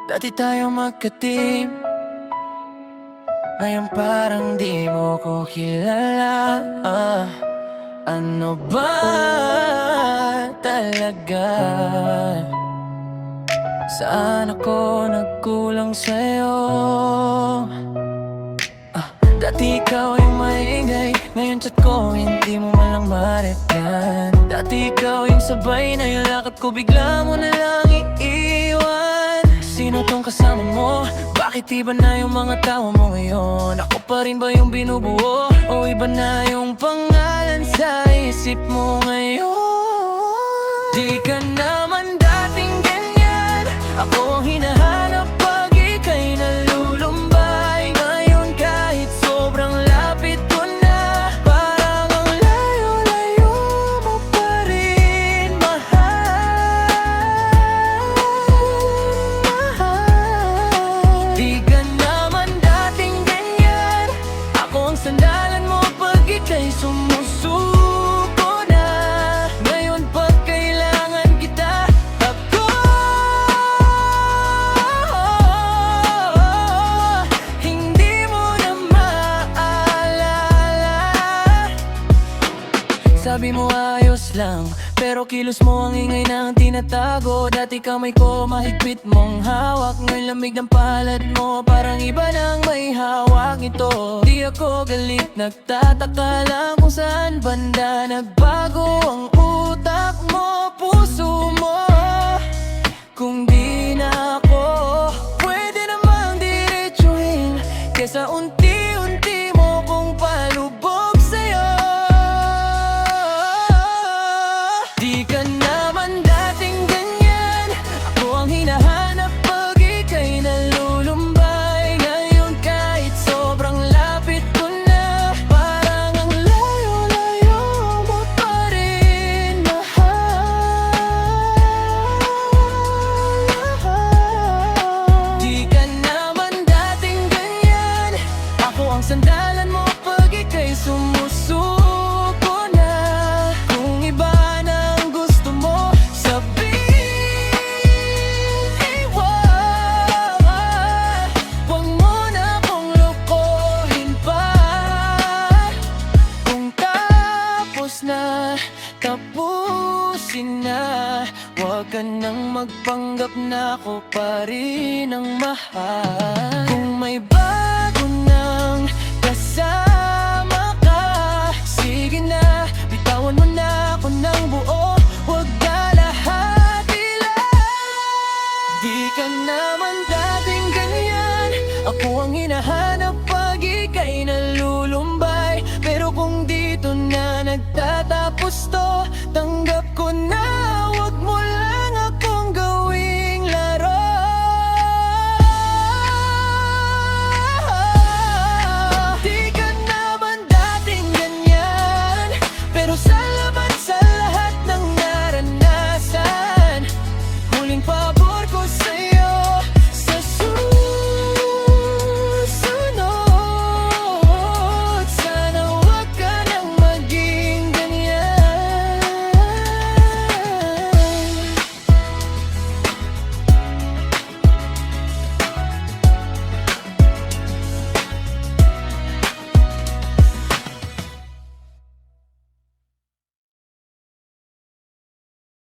Dati tayo magka-team, ngayon parang di mo ko kilala. Ano ba talaga? Saan ako nagkulang sa'yo? Dati ikaw ay maingay, ngayon chat ko hindi mo man lang ma-replyan. Dati ikaw yung sabay na yung lakad ko, bigla mo na lang iiwan. Sino tong kasama mo? Bakit iba na yung mga tawa mo ngayon? Ako pa rin ba yung binubuo? O iba na yung pangalan sa isip mo ngayon? Di ka naman dating ganyan, ako ang hinahanap pag ika'y nalulumbay. Ngayon kahit sobrang lapit ko na, parang ang layo-layo mo pa rin, mahal. Di ka naman dating ganyan, ako ang sandalan mo pag ika'y sumusuko na. Ngayon pag kailangan kita, ako hindi mo na maalala. Sabi mo ayos lang, pero kilos mo ang ingay na ang tinatago. Dati kamay ko mahigpit mong hawak, ngayon lamig ng palad mo, parang iba nang may hawak nito. Di ako galit, nagtataka lang kung saan banda nagbago ang utak mo, puso mo. Kung di na ako pwede namang diretsuhin, kesa unti-unti mo kong palubog sa'yo. Di ka naman dating ganyan, ako ang hinahanap pag ika'y nalulumbay. Ngayon kahit sobrang lapit ko na, parang ang layo-layo mo pa rin, mahal. Di ka naman dating ganyan, ako ang sandalan mo pag ika'y sumusuko na. Kung iba na ang gusto mo sabihin, huwag mo na akong lokohin pa. Kung tapos na, tapusin na. Huwag ka nang magpanggap na ako pa rin ang mahal. Kung may bago nang kasama ka, sige na, bitawan mo na ako ng buo, huwag kalahati lang. Di ka naman dating ganyan, ako ang hinahanap